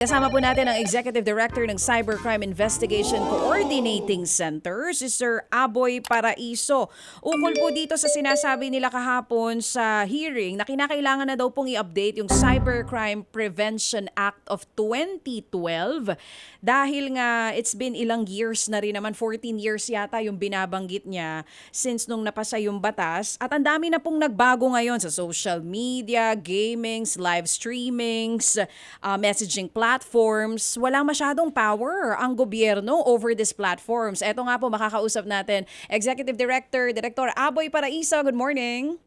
Kasama po natin ang Executive Director ng Cybercrime Investigation Coordinating Center, si Sir Aboy Paraiso. Ukol po dito sa sinasabi nila kahapon sa hearing na kinakailangan na daw pong i-update yung Cybercrime Prevention Act of 2012 dahil nga it's been ilang years na rin naman, 14 years yata yung binabanggit niya since nung napasa yung batas. At ang dami na pong nagbago ngayon sa social media, gamings, live streamings, messaging platforms. Walang masyadong power ang gobyerno over these platforms. Eto nga po, makakausap natin Executive Director, Director Aboy Paraiso. Good morning.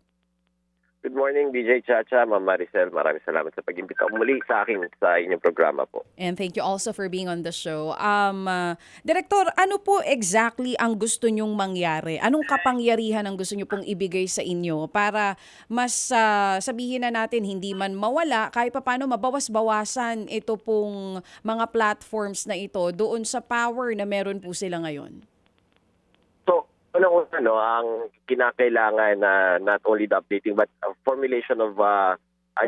Good morning, DJ Chacha, Ma'am Maricel. Maraming salamat sa pag-imbita muli sa akin sa inyong programa po. And thank you also for being on the show. Director, ano po exactly ang gusto nyong mangyari? Anong kapangyarihan ang gusto nyo pong ibigay sa inyo para mas sabihin na natin hindi man mawala, kahit paano mabawas-bawasan ito pong mga platforms na ito doon sa power na meron po sila ngayon? So, unang-una, ang kinakailangan na not only the updating but formulation of a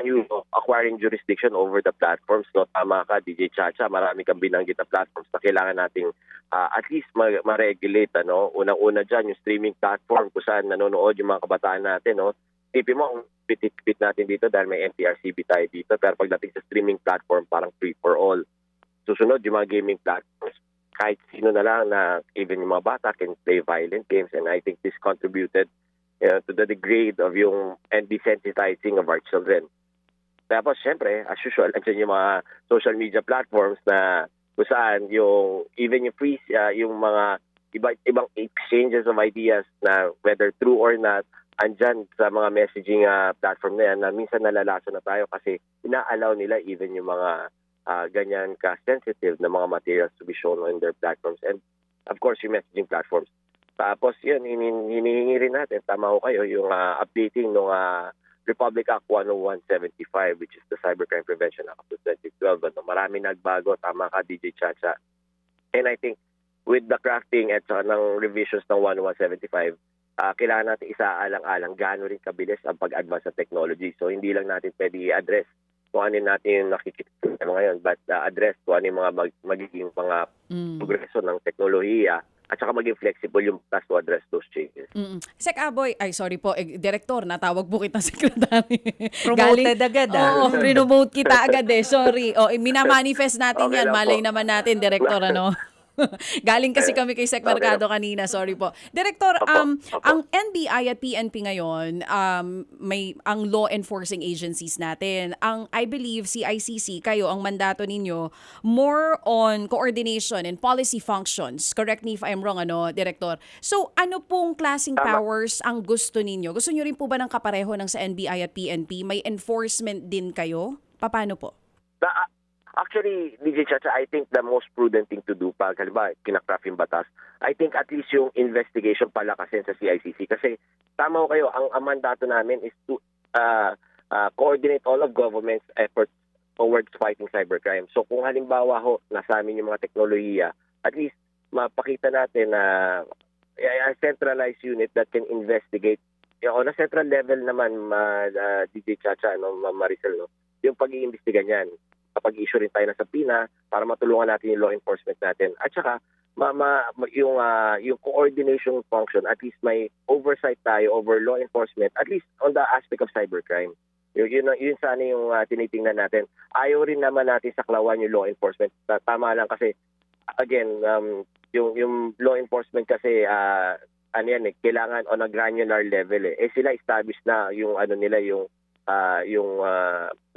new acquiring jurisdiction over the platforms. No, tama ka, DJ Chacha, marami kang binanggit na platforms na kailangan nating at least ma-regulate. Unang-una dyan, yung streaming platform kung saan nanonood yung mga kabataan natin. No? Tipin mo, ang pitit-pit natin dito dahil may NTRCB tayo dito. Pero pagdating sa streaming platform, parang free for all. Susunod, yung mga gaming platforms. Kahit sino na lang na even yung mga bata can play violent games, and I think this contributed to the degrade of yung and desensitizing of our children. Tapos syempre, as usual, andyan yung mga social media platforms na kung saan yung even yung free yung mga ibang exchanges of ideas na whether true or not, andyan sa mga messaging platform na yan na minsan nalalaso na tayo kasi ina-allow nila even yung mga ganyan ka-sensitive na mga materials to be shown on their platforms. And of course, yung messaging platforms. Tapos yun, hinihingi rin natin, tama ko kayo, yung updating ng Republic Act 10175, which is the Cybercrime Prevention Act of 2012. Marami nagbago, tama ka, DJ Chacha. And I think with the crafting at ng revisions ng 10175, kailangan natin isaalang-alang gaano rin kabilis ang pag-advance sa technology. So hindi lang natin pwede i-address kung ano natin yung nakikita ngayon, but address kung ano yung mga magiging mga progreso ng teknolohiya at saka maging flexible yung plus to address those changes. Sec Aboy, ay sorry po, Director, natawag po kitang sekretary. Promoted agad Oo, promote kita agad Sorry. Minamanifest natin Okay yan. lang Malay po. naman natin, Director, ano? Galing kasi kami kay Sec Mercado kanina, sorry po. Director, Opo. ang NBI at PNP ngayon, may ang law enforcing agencies natin. Ang I believe CICC, kayo ang mandato ninyo more on coordination and policy functions. Correct me if I'm wrong, Director. So, ano pong klaseng Tama. powers ang gusto ninyo? Gusto niyo rin po ba ng kapareho ng sa NBI at PNP? May enforcement din kayo? Paano po? Actually, DJ Chacha, I think the most prudent thing to do pag halimbawa kinakraft yung batas, I think at least yung investigation palakasin sa CICC. Kasi tama ko kayo, ang mandato namin is to coordinate all of government's efforts towards fighting cybercrime. So kung halimbawa nasa amin yung mga teknolohiya, at least mapakita natin na a centralized unit that can investigate. On a central level naman, DJ Chacha, Maricel, yung pag-iimbestiga niyan. Kapag issue rin tayo ng subpoena para matulungan natin yung law enforcement natin. At saka, yung coordination function, at least may oversight tayo over law enforcement, at least on the aspect of cybercrime. Yun sana yung tinitingnan natin. Ayaw rin naman natin saklawan yung law enforcement. Tama lang kasi, again, yung law enforcement kasi, kailangan on a granular level. Sila established na yung nila, yung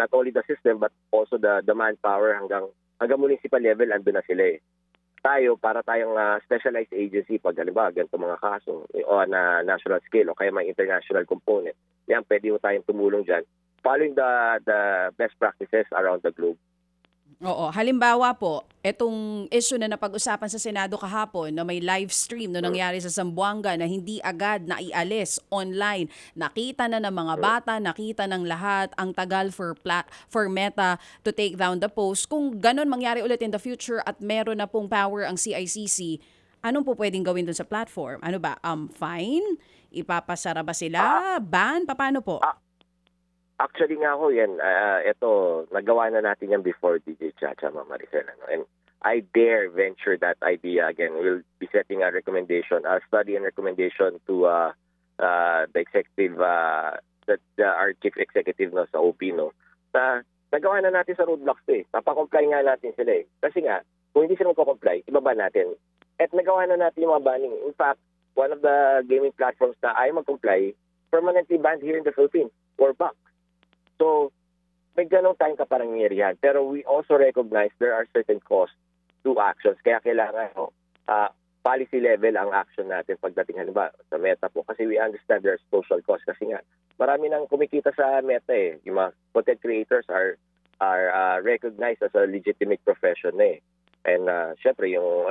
not only the system but also the manpower hanggang municipal level andun na sila Tayo para tayong specialized agency pag halimbawa ganito mga kaso o na national scale o kaya may international component. Yan pwede tayong tumulong diyan following the best practices around the globe. Oo, halimbawa po, etong issue na napag-usapan sa Senado kahapon na may live stream no nangyari sa Zamboanga na hindi agad naialis online. Nakita na ng mga bata, nakita ng lahat, ang tagal for Meta to take down the post. Kung ganun mangyari ulit in the future at meron na pong power ang CICC, anong po pwedeng gawin dun sa platform? Ano ba? Fine? Ipapasara ba sila? Ban? Paano po? Actually nga ho, yan, ito, nagawa na natin yan before, DJ Chacha, Ma'am Maricel. Ano? And I dare venture that idea again. We'll be setting a recommendation, a study and recommendation to the executive, our chief executive no, sa OP, no, na nagawa na natin sa roadblocks to eh. Papakomply nga natin sila eh. Kasi nga, kung hindi sila magko-comply, ibaba natin. At nagawa na natin yung mga banning. In fact, one of the gaming platforms na ay mag-comply, permanently banned here in the Philippines, or back. So, may ganong time ka parang nangyarihan. Pero we also recognize there are certain costs to actions. Kaya kailangan policy level ang action natin pagdating halimbawa sa Meta po. Kasi we understand there's social costs. Kasi nga, marami nang kumikita sa Meta eh. Yung mga content creators are recognized as a legitimate profession eh. And syempre, yung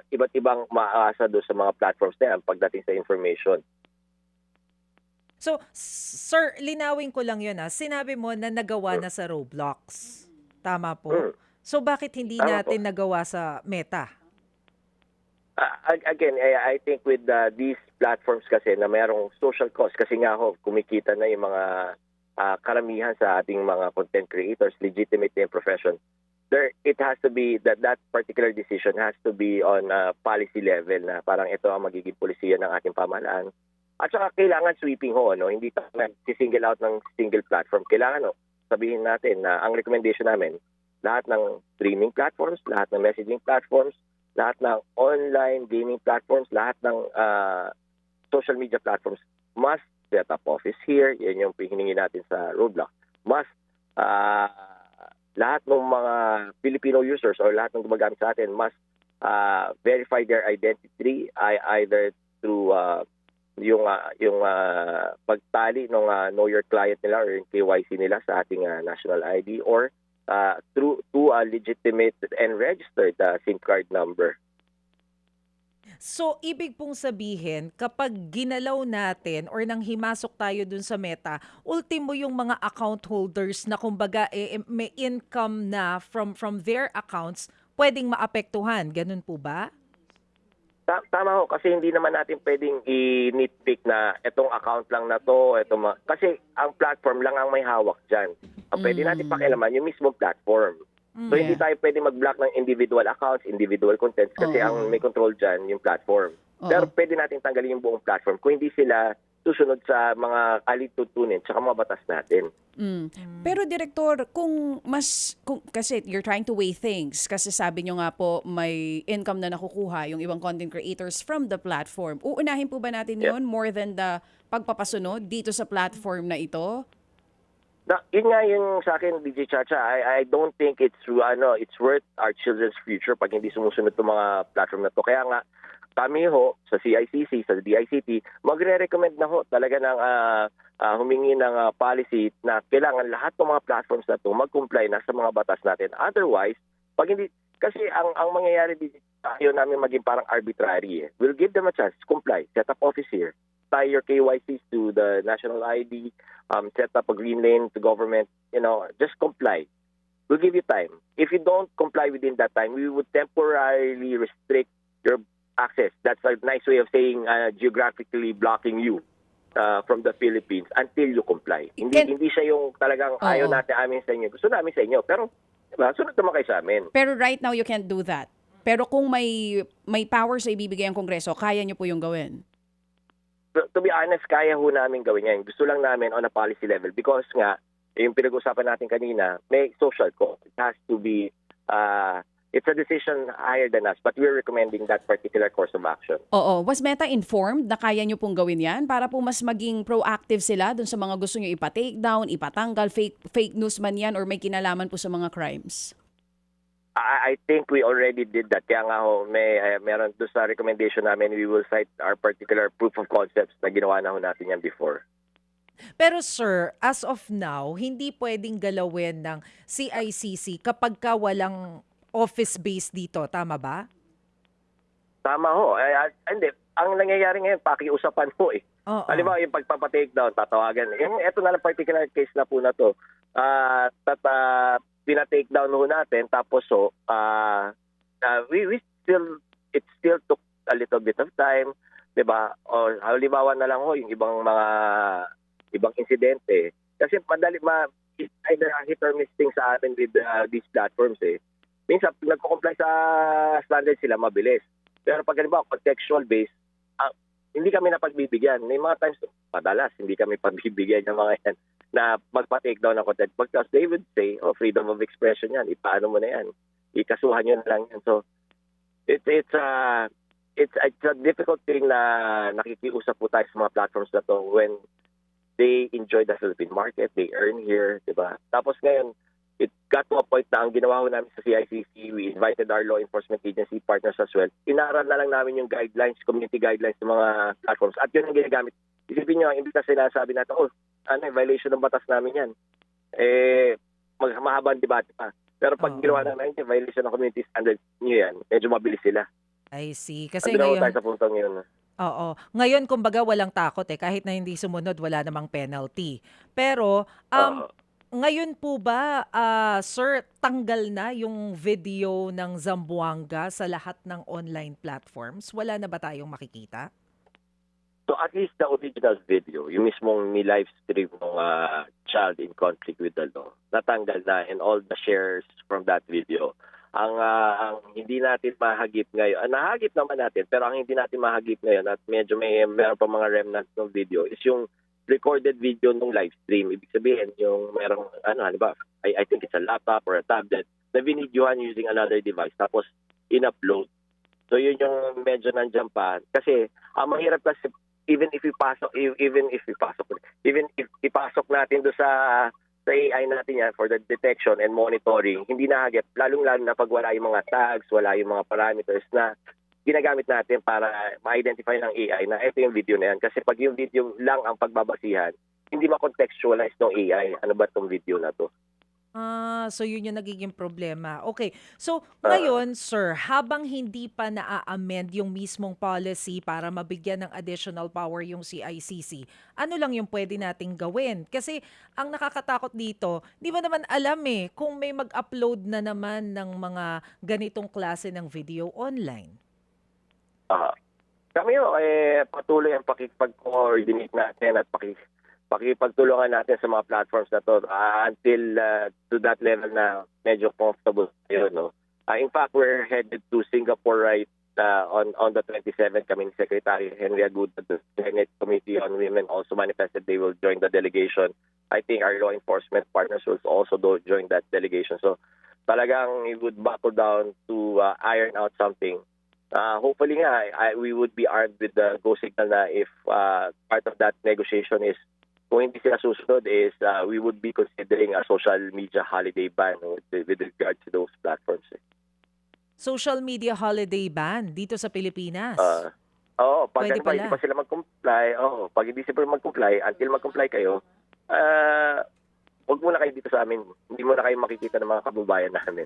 iba't ibang maasa doon sa mga platforms na yan pagdating sa information. So, sir, linawin ko lang yun. Sinabi mo na nagawa na sa Roblox. Tama po? So, bakit hindi Tama natin nagawa sa Meta? Again, I think with these platforms kasi na mayroong social cost, kasi nga ho, kumikita na yung mga karamihan sa ating mga content creators, legitimate in profession, it has to be, that particular decision has to be on policy level na parang ito ang magiging polisiya ng ating pamahalaan. At saka kailangan sweeping ho, no? Hindi tayo single out ng single platform. Kailangan, no, sabihin natin na ang recommendation namin, lahat ng streaming platforms, lahat ng messaging platforms, lahat ng online gaming platforms, lahat ng social media platforms must set up office here. Yan yung hiningi natin sa roadblock. Must lahat ng mga Filipino users or lahat ng gumagamit sa atin must verify their identity either through yung pagtali ng know your client nila or yung KYC nila sa ating national ID or through a legitimate and registered SIM card number. So, ibig pong sabihin, kapag ginalaw natin or nang himasok tayo dun sa Meta, ultimo yung mga account holders na kumbaga may income na from their accounts, pwedeng maapektuhan. Ganun po ba? Tama ho, kasi hindi naman natin pwedeng i-nitpick na itong account lang na to, kasi ang platform lang ang may hawak dyan. Ang pwede natin pakialaman yung mismo platform. So hindi tayo pwede mag-block ng individual accounts, individual contents kasi ang may control dyan yung platform. Pero pwede natin tanggalin yung buong platform kung hindi sila susunod sa mga alitutunin tsaka mga batas natin. Pero Direktor, kasi you're trying to weigh things kasi sabi nyo nga po may income na nakukuha yung ibang content creators from the platform. Uunahin po ba natin yun more than the pagpapasunod dito sa platform na ito? Yun nga yung sa akin, DJ Chacha, I don't think it's worth our children's future pag hindi sumusunod itong mga platform na to. Kaya nga, kami ho, sa CICC, sa DICT, magre-recommend na ho talaga ng humingi ng policy na kailangan lahat ng mga platforms na to mag-comply na sa mga batas natin. Otherwise, pag hindi, kasi ang mangyayari dito, ayaw namin maging parang arbitrary. We'll give them a chance to comply, set up office here, tie your KYCs to the national ID, set up a green lane to government, just comply. We'll give you time. If you don't comply within that time, we would temporarily restrict your access. That's a nice way of saying geographically blocking you from the Philippines until you comply. Hindi siya yung talagang ayaw natin amin sa inyo. Gusto namin sa inyo. Pero diba, sunod naman kayo sa amin. Pero right now, you can't do that. Pero kung may powers na ibibigay ang Kongreso, kaya nyo po yung gawin? To be honest, kaya ho namin gawin yan. Gusto lang namin on a policy level because nga, yung pinag-usapan natin kanina, may social cost. It has to be, it's a decision higher than us, but we're recommending that particular course of action. Oo. Was Meta informed na kaya nyo pong gawin yan para po mas maging proactive sila dun sa mga gusto nyo ipa-take down, ipatanggal, fake news man yan or may kinalaman po sa mga crimes? I think we already did that. Kaya nga ho, meron doon sa recommendation namin, we will cite our particular proof of concepts na ginawa na ho natin yan before. Pero sir, as of now, hindi pwedeng galawin ng CICC kapag ka walang office base dito. Tama ba? Tama ho. Hindi. Ang nangyayari ngayon, pakiusapan po eh. Halimbawa, yung pagpapatake down, tatawagan. Ito na lang particular case na po na to. Pina-take down ho natin. Tapos it still took a little bit of time. Diba? O halimbawa na lang ho, yung ibang insidente. Kasi it's either a hit or miss thing sa atin with these platforms eh. Minsan, pag nagko-comply sa standard sila, mabilis. Pero pag halimbawa, contextual based, hindi kami napagbibigyan. May mga times, madalas, hindi kami pagbibigyan ng mga yan na magpa-take down ng content. Because they would say, freedom of expression yan. Ipaano mo na yan? Ikasuhan nyo na lang yan. So, it's a difficult thing na nakikiusap po tayo sa mga platforms na to when they enjoy the Philippine market, they earn here, di ba? Tapos ngayon, it got to a point na ang ginawa ko namin sa CICC, we invited our law enforcement agency partners as well. Inaral na lang namin yung guidelines, community guidelines ng mga platforms. At yun ang ginagamit. Isipin nyo, hindi na sinasabi natin, violation ng batas namin yan. Mahabang debate pa. Pero pag ginawa namin yung violation ng community standards nyo yan, medyo mabilis sila. I see. Ang Kasi ginawa ngayon, tayo sa puntong yun. oo. Ngayon, kumbaga, walang takot eh. Kahit na hindi sumunod, wala namang penalty. Pero, ngayon po ba, sir, tanggal na yung video ng Zamboanga sa lahat ng online platforms? Wala na ba tayong makikita? So at least the original video, yung mismong ni-live stream ng child in conflict with the law, natanggal na and all the shares from that video. Ang hindi natin mahagip ngayon, nahagip naman natin, pero ang hindi natin mahagip ngayon at medyo meron pa mga remnants ng video is yung recorded video ng live stream. Ibig sabihin, yung merong, halimbawa, I think it's a laptop or a tablet, na binidyohan using another device, tapos in-upload. So yun yung medyo nandiyan pa. Kasi, mahirap kasi, even if ipasok natin do sa AI natin yan for the detection and monitoring, hindi nahagip, lalong-lalo na pag wala yung mga tags, wala yung mga parameters na ginagamit natin para ma-identify ng AI na ito yung video na yan. Kasi pag yung video lang ang pagbabasihan, hindi ma-contextualize ng AI. Ano ba itong video na to? So yun yung nagiging problema. Okay. So ngayon, sir, habang hindi pa na-amend yung mismong policy para mabigyan ng additional power yung CICC, ano lang yung pwede nating gawin? Kasi ang nakakatakot dito, di ba naman alam kung may mag-upload na naman ng mga ganitong klase ng video online? Kami patuloy ang pakipag-coordinate natin at pakipagtulungan natin sa mga platforms na to until to that level na medyo comfortable tayo, no? In fact, we're headed to Singapore on the 27th. Kami ni Secretary Henry Aguda, the Senate Committee on Women also manifested they will join the delegation. I think our law enforcement partners will also join that delegation. So talagang we would buckle down to iron out something. Hopefully we would be armed with the go signal na if part of that negotiation is kung hindi sila susunod is we would be considering a social media holiday ban with regard to those platforms. Social media holiday ban dito sa Pilipinas? Pag Pwede hindi pa sila mag-comply, pag hindi sila mag-comply, until mag-comply kayo, huwag muna kayo dito sa amin. Hindi muna kayo makikita ng mga kababayan namin.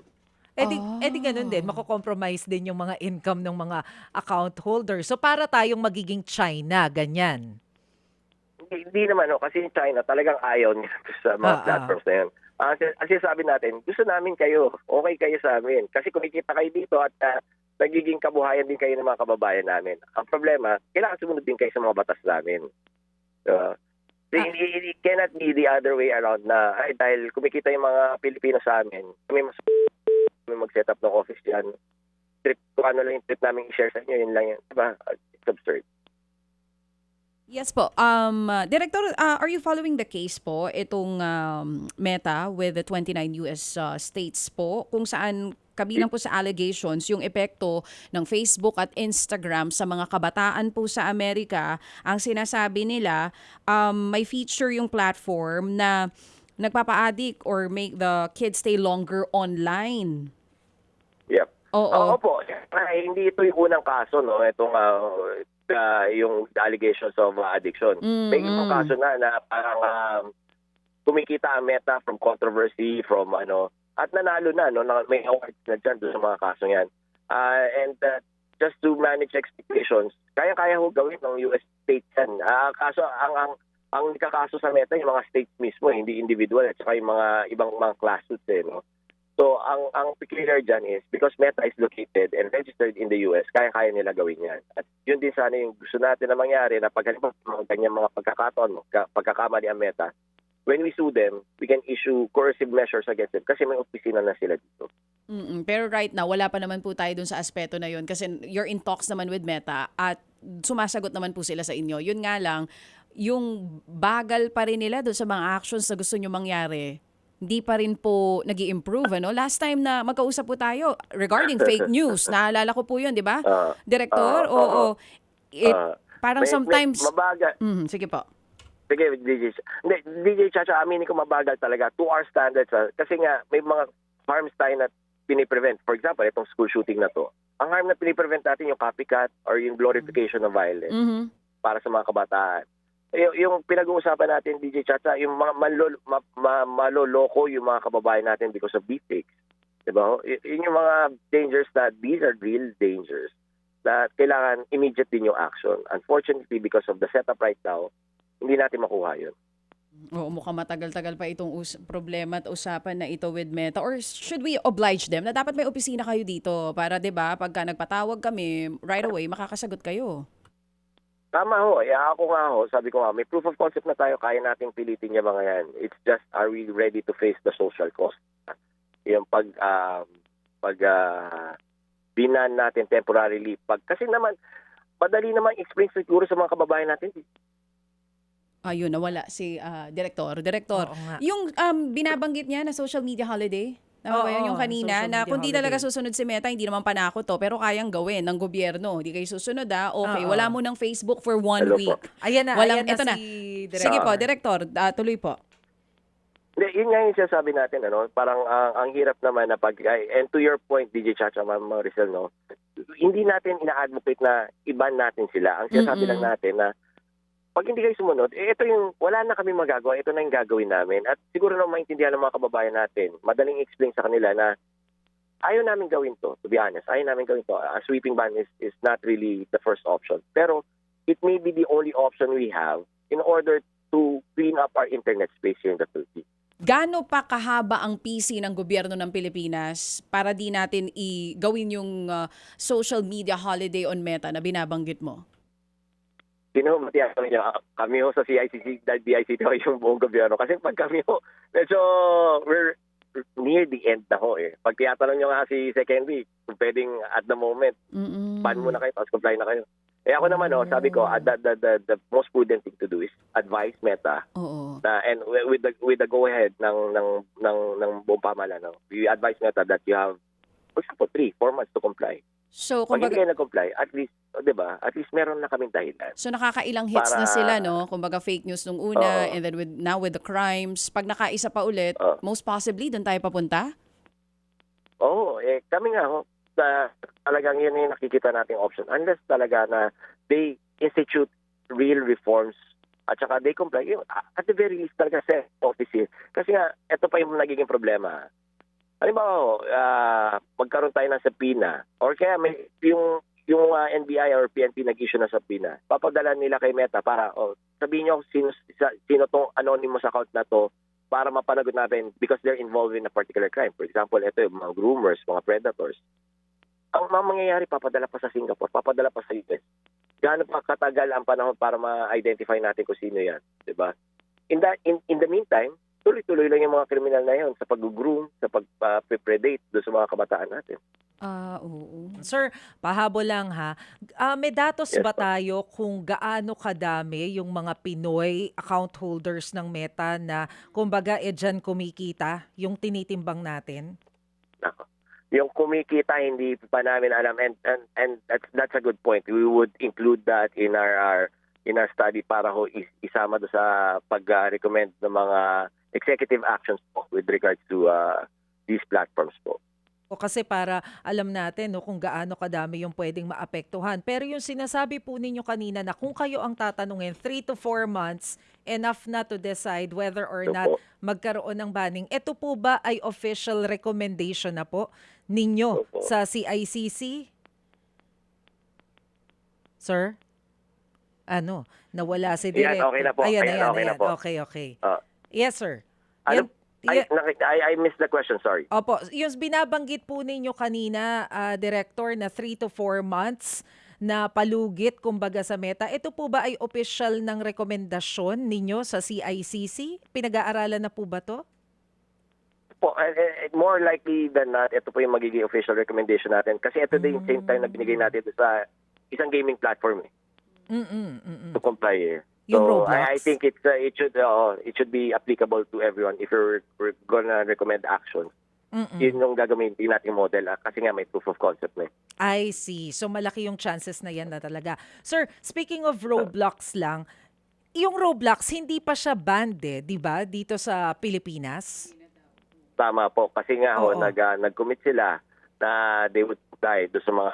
Di ganun din, mako-compromise din yung mga income ng mga account holders. So para tayong magiging China, ganyan. Hindi naman, kasi in China talagang ayaw niya sa mga platforms na yan. Kasi sabi natin, gusto namin kayo, okay kayo sa amin. Kasi kumikita kayo dito at nagiging kabuhayan din kayo ng mga kababayan namin. Ang problema, kailangan sumunod din kayo sa mga batas namin. It cannot be the other way around na dahil kumikita yung mga Pilipino sa amin, kami mag-set up ng office dyan. Kung ano lang yung trip namin i-share sa inyo, yun lang yan. Diba? It's absurd. Yes po. Director, are you following the case po, itong Meta with the 29 US states po, kung saan kabilang po sa allegations yung epekto ng Facebook at Instagram sa mga kabataan po sa Amerika? Ang sinasabi nila, may feature yung platform na nagpapa-addict or make the kids stay longer online. Yep. Oo. Po. Hindi ito yung unang kaso, no? Itong yung allegations of addiction. May ibang kaso na parang kumikita ang Meta from controversy, from at nanalo na, no? May awards na dyan doon sa mga kaso yan. And just to manage expectations, kaya-kaya ho gawin ng US states yan. Kaso ang ikakaso sa Meta yung mga states mismo, hindi individual, at saka yung mga ibang mga classes, no? So, ang peculiar dyan is, because Meta is located and registered in the US, kaya-kaya nila gawin yan. At yun din sana yung gusto natin na mangyari na pag halimbawa mga ganyang mga pagkakataon, pagkakamali ang Meta, when we sue them, we can issue coercive measures against them kasi may opisina na sila dito. Pero right now, wala pa naman po tayo dun sa aspeto na yun kasi you're in talks naman with Meta at sumasagot naman po sila sa inyo. Yun nga lang, yung bagal pa rin nila dun sa mga actions na gusto nyo mangyari, hindi pa rin po nag-i-improve. Ano? Last time na magkausap po tayo regarding fake news, naalala ko po yun, di ba? Director? Oo. Parang sometimes... Mabagal. Sige po. Sige, DJ. Hindi, DJ Chacha, aminin ko mabagal talaga to our standards. Kasi nga, may mga harms tayo na piniprevent. For example, itong school shooting na to. Ang harm na piniprevent natin yung copycat or yung glorification of violence para sa mga kabataan. Yung pinag-uusapan natin, DJ Chacha, yung mga maloloko yung mga kababayan natin because of deepfakes. Diba? Yun yung mga dangers na these are real dangers that kailangan immediate din yung action. Unfortunately, because of the setup right now, hindi natin makuha yun. Oo, mukhang matagal-tagal pa itong problema at usapan na ito with Meta. Or should we oblige them na dapat may opisina kayo dito para, di ba, pagka nagpatawag kami, right away, makakasagot kayo? Tama ho. Ako nga ho, sabi ko nga, may proof of concept na tayo, kaya nating pilitin yung mga yan. It's just, are we ready to face the social cost? Yung binan natin temporarily. Kasi naman, madali naman explain siguro sa mga kababayan natin. Ayun, nawala si Director. Director, Oo nga. yung binabanggit niya na social media holiday, tama ba yun yung kanina, social na media kung di talaga holiday. susunod si Meta, hindi naman panako to, pero kayang gawin ng gobyerno. Hindi kayo susunod okay, Oo. wala mo ng Facebook for 1 Hello week. po. Ayan na, Walang- ayan na eto na. si Sige Director. po, Director, tuloy po. Hindi, yun nga yung sinasabi natin, parang ang hirap naman na and to your point, DJ Chacha, Ma'am Maricel, hindi natin ina-advocate na iban natin sila. Ang sinasabi lang natin na pag hindi kayo sumunod, ito yung, wala na kami magagawa, ito na yung gagawin namin. At siguro na maintindihan ng mga kababayan natin, madaling explain sa kanila na ayaw namin gawin to, to be honest. Ayaw namin gawin to. A sweeping ban is not really the first option. Pero it may be the only option we have in order to clean up our internet space here in the Philippines. Gaano pa kahaba ang PC ng gobyerno ng Pilipinas para di natin gawin yung social media holiday on Meta na binabanggit mo? Sino matiyasan niyo? Kami ho sa CICC, dahil BICT ho yung buong gobyerno. Kasi pag kami ho, medyo we're near the end na ho eh. Pag tiyatanong nyo nga si Secondary, kung pwedeng at the moment, ban muna kayo, tapos comply na kayo. Eh ako naman sabi ko, the most prudent thing to do is advise Meta Oo. and with the go ahead ng buong pamahalaan. We advise Meta that you have, for example, 3-4 months to comply. So, Pag hindi kumbaga, kayo nag-comply, at least, di ba, at least meron na kaming dahilan. so nakakailang hits na Para- sila, no? Kumbaga fake news nung una, Oo. and then now with the crimes. Pag nakaisa pa ulit, Oo. most possibly, doon tayo papunta? Oo, kami nga ho, talagang yun yung nakikita nating option. Unless talaga na they institute real reforms at saka they comply. At the very least talaga sa office. Kasi nga, ito pa yung nagiging problema. Halimbawa, magkaroon tayo ng subpoena or kaya may yung NBI or PNP nag-issue na subpoena. Papadala nila kay Meta para sabihin niyo sino tong anonymous account na to para mapanagot natin because they're involved in a particular crime. For example, ito yung mga groomers, mga predators. Ang mangyayari, papadala pa sa Singapore, papadala pa sa US. Gaano pa katagal ang panahon para ma-identify natin kung sino yan, 'di ba? In the meantime, tuloy-tuloy lang yung mga kriminal na yun sa pag-groom, sa pag-predate doon sa mga kabataan natin. Oo. Sir, pahabol lang ha. May datos Yes, ba po. tayo kung gaano kadami yung mga Pinoy account holders ng Meta na kumbaga dyan kumikita yung tinitimbang natin? Nako. Yung kumikita, hindi pa namin alam. And that's a good point. We would include that in our study para isama do sa pag-recommend ng mga executive actions po with regards to these platforms po. O kasi para alam natin kung gaano kadami yung pwedeng maapektuhan. Pero yung sinasabi po ninyo kanina na kung kayo ang tatanungin, 3 to 4 months, enough na to decide whether or Ito not po. magkaroon ng banning. Ito po ba ay official recommendation na po ninyo Ito po. sa CICC? Sir? Nawala si Ayan, Direk. okay na po. Ayan, Ayan, okay na po. Okay. Ah. Yes, sir. Ano? Yan- I missed the question, sorry. Opo, yung binabanggit po ninyo kanina, Director, na 3 to 4 months na palugit kumbaga sa Meta. Ito po ba ay official ng rekomendasyon ninyo sa CICC? Pinag-aaralan na po ba to? Po, more likely than not, ito po yung magiging official recommendation natin. Kasi ito din yung same time na binigay natin sa isang gaming platform to comply. Yung So Roblox. I think it should be applicable to everyone if we're gonna recommend actions. Yun yung gagawin natin model kasi nga may proof of concept na. I see. So malaki yung chances na yan na talaga. Sir, speaking of Roblox lang, yung Roblox hindi pa siya banned di ba, dito sa Pilipinas? Tama po. Kasi nga Oo. nag-commit sila na they would apply do sa mga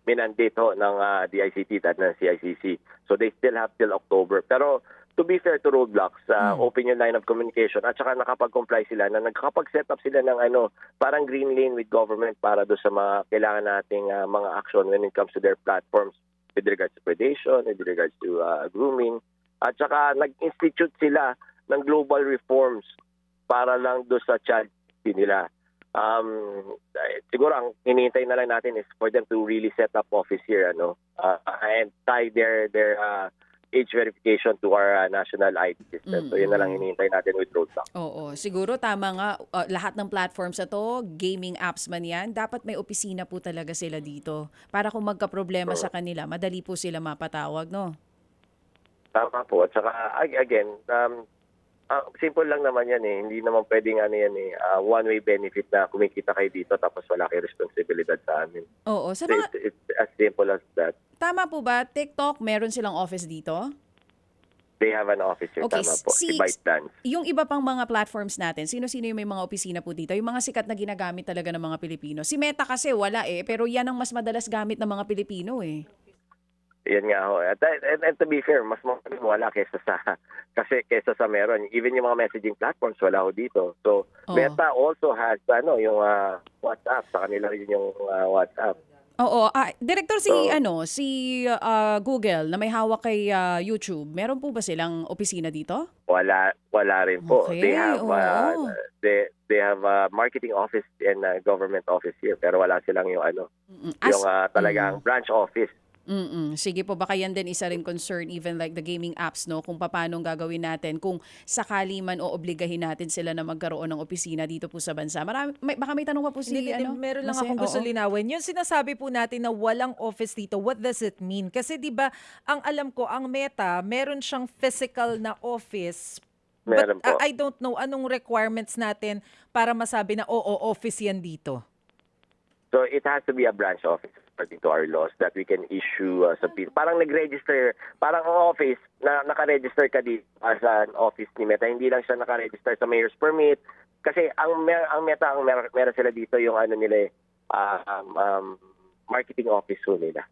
minandate ng DICT at ng CICC. So they still have till October. Pero to be fair to Roblox, open yung line of communication at saka nakapag-comply sila na nakapag-set up sila ng parang green lane with government para do sa mga kailangan nating mga action when it comes to their platforms with regards to predation, with regards to grooming. At saka nag-institute sila ng global reforms para lang do sa child nila. Siguro ang hinihintay na lang natin is for them to really set up office here and tie their age verification to our national ID system. So yun na lang hinihintay natin with Roblox. Oo, siguro tama nga, lahat ng platforms na to, gaming apps man yan, dapat may opisina po talaga sila dito. Para kung magka-problema sa kanila, madali po sila mapatawag, no? Tama po. At saka again, simple lang naman yan Hindi naman pwedeng one-way benefit na kumikita kayo dito tapos wala kayo responsibilidad sa amin. Oo, sa So mga, it's as simple as that. tama po ba, TikTok, meron silang office dito? They have an office here. Okay, Tama po. Si si- ByteDance. Yung iba pang mga platforms natin, sino-sino yung may mga opisina po dito? Yung mga sikat na ginagamit talaga ng mga Pilipino. Si Meta kasi wala pero yan ang mas madalas gamit ng mga Pilipino Yan nga ho. And to be fair, mas maraming wala kesa sa meron. Even yung mga messaging platforms wala ho dito. So Oo. Meta also has yung WhatsApp. Sa kanila rin yung WhatsApp. Oo, Director, si So- Google na may hawak kay YouTube, meron po ba silang opisina dito? Wala rin po. Okay, They have oo. they have a marketing office and a government office here pero wala silang yung yung talagang branch office. Sige po, baka yan din isa rin concern, even like the gaming apps, no? Kung paano gagawin natin, kung sakali man o obligahin natin sila na magkaroon ng opisina dito po sa bansa. Baka may tanong pa po si, Hindi, meron lang Mase? akong gusto Oo. linawin. Yung sinasabi po natin na walang office dito, what does it mean? Kasi 'di ba, ang alam ko, ang Meta, meron siyang physical na office. Meron But po. I don't know anong requirements natin para masabi na office yan dito. So it has to be a branch office according to our laws that we can issue sa people. Parang nag-register, parang ang office na naka-register ka dito as an office ni Meta. Hindi lang siya naka-register sa mayor's permit. Kasi ang Meta, meron sila dito yung nila marketing office ho nila.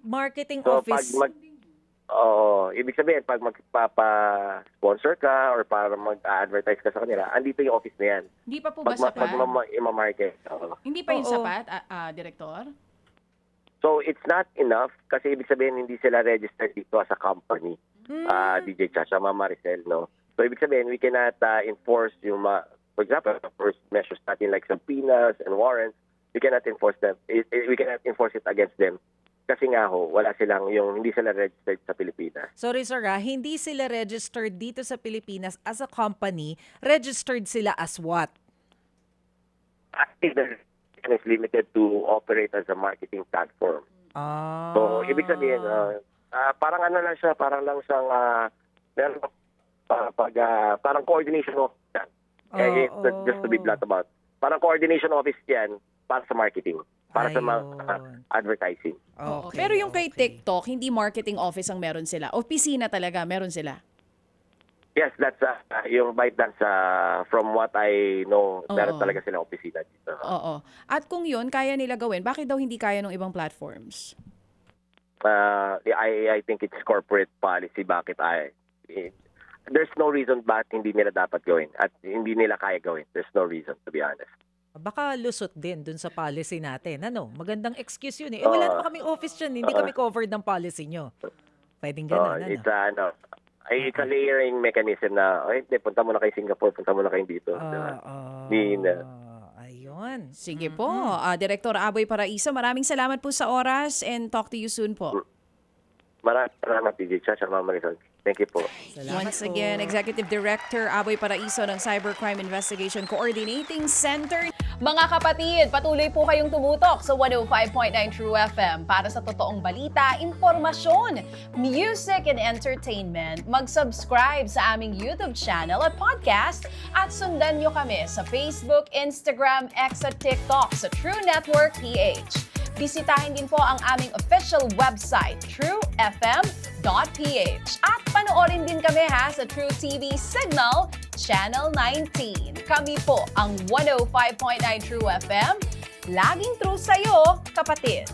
Marketing So office. ibig sabihin pag magpapa-sponsor ka or para mag-advertise ka sa kanila, andito yung office na yan. Hindi pa po ba Pag sapat? ima-market. Hindi pa yun Oo. sapat, Director? So it's not enough kasi ibig sabihin hindi sila registered dito as a company. DJ Chacha, Mama Maricel, no? So ibig sabihin we cannot enforce yung for example, first measures natin like subpoenas and warrants, we cannot enforce them. We cannot enforce it against them. Kasi nga wala silang hindi sila registered sa Pilipinas. Sorry sir, hindi sila registered dito sa Pilipinas as a company. Registered sila as what? I think the is limited to operate as a marketing platform. So, ibig sabihin, parang lang siya, parang lang siyang, meron parang coordination office yan. Just to be blunt about. Parang coordination office yan para sa marketing, para sa mga advertising. Okay, Pero yung kay okay. TikTok, hindi marketing office ang meron sila. Opisina talaga, meron sila. Yes, that's yung ByteDance, from what I know, meron Oo. talaga silang opisina dito. Oo. At kung yun, kaya nila gawin, bakit daw hindi kaya ng ibang platforms? I think it's corporate policy. Bakit there's no reason bakit hindi nila dapat gawin at hindi nila kaya gawin. There's no reason, to be honest. Baka lusot din dun sa policy natin. Magandang excuse yun eh. Wala naman kaming office dyan. Hindi kami covered ng policy nyo. Pwedeng ganun, It's it's a layering mechanism na, hindi, punta mo na kay Singapore, punta mo na kayo dito. Diba? Hindi na. Ayun. Yun. Sige po. Director Aboy Paraiso, maraming salamat po sa oras and talk to you soon po. Maraming salamat, DJ Chacha, Ma'am Marisol. Thank you po. Once again, Executive Director Aboy Paraiso ng Cybercrime Investigation Coordinating Center. Mga kapatid, patuloy po kayong tumutok sa 105.9 True FM para sa totoong balita, impormasyon, music and entertainment. Mag-subscribe sa aming YouTube channel at podcast at sundan nyo kami sa Facebook, Instagram, X at TikTok sa True Network PH. Bisitahin din po ang aming official website, truefm.ph. At panoorin din kami sa True TV Signal, Channel 19. Kami po ang 105.9 True FM. Laging true sa'yo, kapatid.